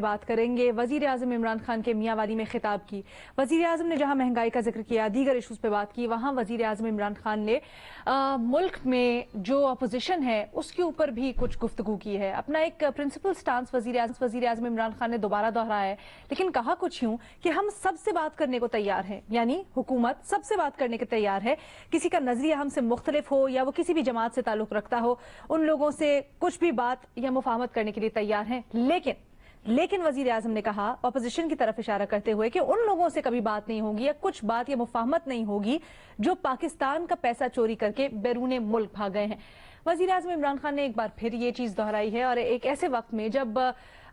बात करेंगे वजीर आजम इमरान खान के मियांवाली में खिताब की। वजीर आजम ने जहां महंगाई का जिक्र किया, दीगर इशूज पे बात की, वहां वजीर आजम इमरान खान ने मुल्क में जो अपोजिशन है उसके ऊपर भी कुछ गुफ्तगू की है। अपना एक प्रिंसिपल स्टांस वजीर आजम इमरान खान ने दोबारा दोहराया है, लेकिन कहा कुछ यूं कि हम सबसे बात करने को तैयार हैं, यानी हुकूमत सबसे बात करने के तैयार है। किसी का नजरिया हमसे मुख्तलिफ हो या वो किसी भी जमात से ताल्लुक रखता हो, उन लोगों से कुछ भी बात या मुफाहमत करने के लिए तैयार हैं। लेकिन वजीर आजम ने कहा, अपोजिशन की तरफ इशारा करते हुए, कि उन लोगों से कभी बात नहीं होगी या कुछ बात या मुफाहमत नहीं होगी जो पाकिस्तान का पैसा चोरी करके बैरून मुल्क भाग गए हैं। वजीर आजम इमरान खान ने एक बार फिर ये चीज दोहराई है, और एक ऐसे वक्त में जब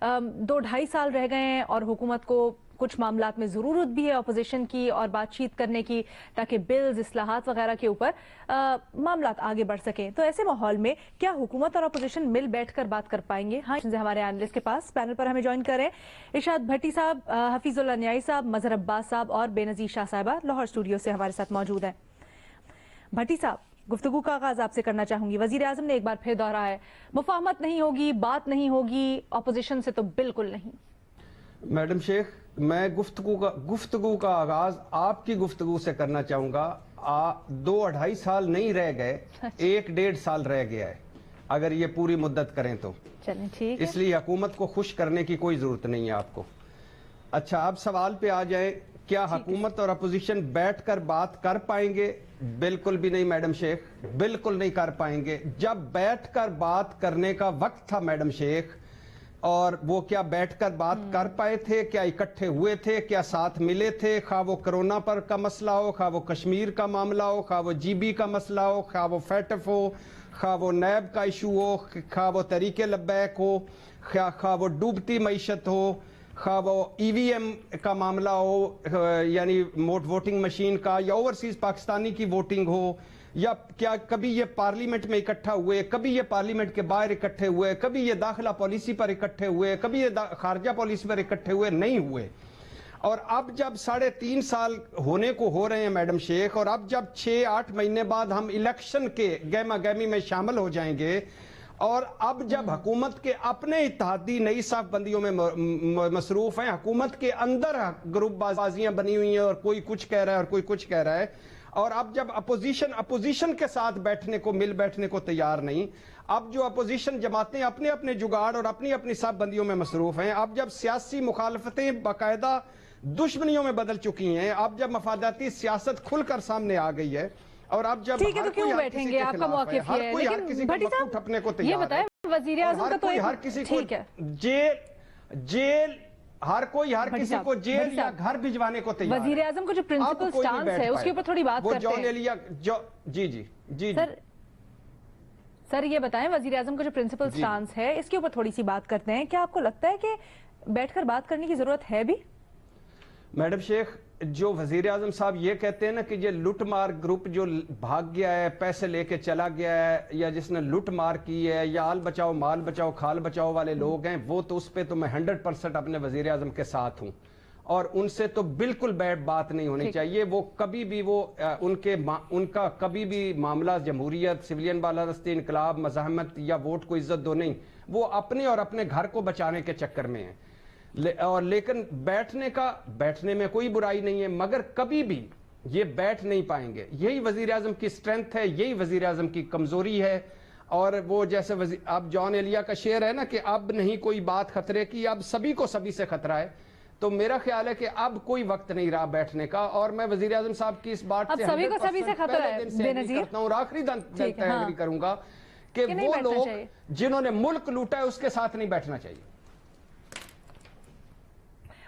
2-2.5 साल रह गए हैं और हुकूमत को कुछ मामलात में जरूरत भी है अपोजिशन की और बातचीत करने की, ताकि बिल्स, इस्लाहात वगैरह के ऊपर मामलात आगे बढ़ सकें। तो ऐसे माहौल में क्या हुकूमत और अपोजिशन मिल बैठकर बात कर पाएंगे? हाँ, हमारे एनालिस्ट के पास पैनल पर हमें ज्वाइन कर रहे हैं इरशाद भट्टी साहब, हफीजुल्लाह न्याई साहब, मजहर अब्बास साहब और बेनजीर शाह साहिबा लाहौर स्टूडियो से हमारे साथ मौजूद हैं। भट्टी साहब, गुफ्तगू का आगाज आपसे करना चाहूंगी। वजीर आजम ने एक बार फिर दोहराया है, मुफाहमत नहीं होगी, बात नहीं होगी, अपोजिशन से तो बिल्कुल नहीं। मैडम शेख, मैं गुफ्तगू का आगाज आपकी गुफ्तगू से करना चाहूंगा। 2-2.5 साल नहीं रह गए, 1-1.5 साल रह गया है अगर ये पूरी मुद्दत करें तो। चलें, ठीक है। इसलिए हुकूमत को खुश करने की कोई जरूरत नहीं है आपको। अच्छा, अब सवाल पे आ जाए, क्या हुकूमत और अपोजिशन बैठकर बात कर पाएंगे? बिल्कुल भी नहीं मैडम शेख, बिल्कुल नहीं कर पाएंगे। जब बैठकर बात करने का वक्त था मैडम शेख, और वो क्या बैठकर बात कर पाए थे? क्या इकट्ठे हुए थे? क्या साथ मिले थे? खा वो कोरोना पर का मसला हो, खा वो कश्मीर का मामला हो, खा वो जीबी का मसला हो, खा वो फैटफ हो, खा वो नैब का इशू हो, खा वो तरीके लब्बैक हो, खा वो डूबती मईशत हो, खा वो ईवीएम का मामला हो, यानी वोटिंग मशीन का, या ओवरसीज पाकिस्तानी की वोटिंग हो, या क्या कभी ये पार्लियामेंट में इकट्ठा हुए, कभी ये पार्लियामेंट के बाहर इकट्ठे हुए, कभी ये दाखिला पॉलिसी पर इकट्ठे हुए, कभी ये खारजा पॉलिसी पर इकट्ठे हुए? नहीं हुए। और अब जब 3.5 साल होने को हो रहे हैं मैडम शेख, और अब जब 6-8 महीने बाद हम इलेक्शन के गहमा गहमी में शामिल हो जाएंगे, और अब जब हुकूमत के अपने इत्तेहादी नई साफ बंदियों में मसरूफ हैं, हुकूमत के अंदर ग्रुप बाजियां बनी हुई हैं, और कोई कुछ कह रहा है और कोई कुछ कह रहा है, और अब जब अपोजिशन के साथ मिल बैठने को तैयार नहीं, अब जो अपोजिशन जमातें अपने अपने जुगाड़ और अपनी अपनी साफ बंदियों में मसरूफ हैं, अब जब सियासी मुखालफतें बाकायदा दुश्मनियों में बदल चुकी हैं, अब जब मफादाती सियासत खुलकर सामने आ गई है, और अब जब ठीक है, तो क्यों बैठेंगे? आपका मौक़िफ़ ये है, लेकिन भट्टी साहब उठने को तैयार ये बताएं, वज़ीर आज़म का तो हर किसी को ठीक है, जेल हर किसी को जेल या घर भिजवाने को तैयार। वज़ीर आज़म को जो प्रिंसिपल स्टांस है उसके ऊपर थोड़ी बात करते हैं। जी सर ये बताएं, वज़ीर आज़म का जो प्रिंसिपल स्टांस है इसके ऊपर थोड़ी सी बात करते हैं। क्या आपको लगता है कि बैठकर बात करने की जरूरत है भी? मैडम शेख, जो वजीर आजम साहब ये कहते हैं ना कि ये लुटमार ग्रुप जो भाग गया है, पैसे लेके चला गया है, या जिसने लुट मार की है, या आल बचाओ माल बचाओ खाल बचाओ वाले लोग हैं, वो तो उस पे तो मैं 100% अपने वजीर आजम के साथ हूँ, और उनसे तो बिल्कुल बात नहीं होनी चाहिए। वो कभी भी उनका कभी भी मामला जमहूरियत, सिविलियन बालादस्ती, इनकलाब, मज़ाहमत या वोट को इज्जत दो नहीं, वो अपने और अपने घर को बचाने के चक्कर में है। लेकिन बैठने में कोई बुराई नहीं है, मगर कभी भी ये बैठ नहीं पाएंगे। यही वजीर आजम की स्ट्रेंथ है, यही वजीर आजम की कमजोरी है। और वो जैसे अब जॉन एलिया का शेर है ना कि अब नहीं कोई बात खतरे की, अब सभी को सभी से खतरा है। तो मेरा ख्याल है कि अब कोई वक्त नहीं रहा बैठने का, और मैं वजीर आजम साहब की इस बात से सभी को सभी से खतरा है करता हूँ, और आखिरी दिन एग्री करूंगा कि वो लोग जिन्होंने मुल्क लूटा है उसके साथ नहीं बैठना चाहिए।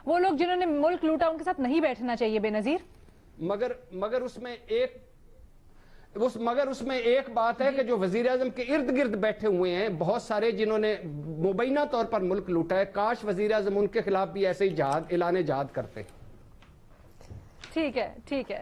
वो लोग जिन्होंने मुल्क लूटा उनके साथ नहीं बैठना चाहिए बेनजीर। मगर उसमें एक बात है कि जो वजीर आजम के इर्द गिर्द बैठे हुए हैं बहुत सारे जिन्होंने मुबैना तौर पर मुल्क लूटा है, काश वजीर आजम उनके खिलाफ भी ऐसे ही ऐलान जहाद करते। ठीक है।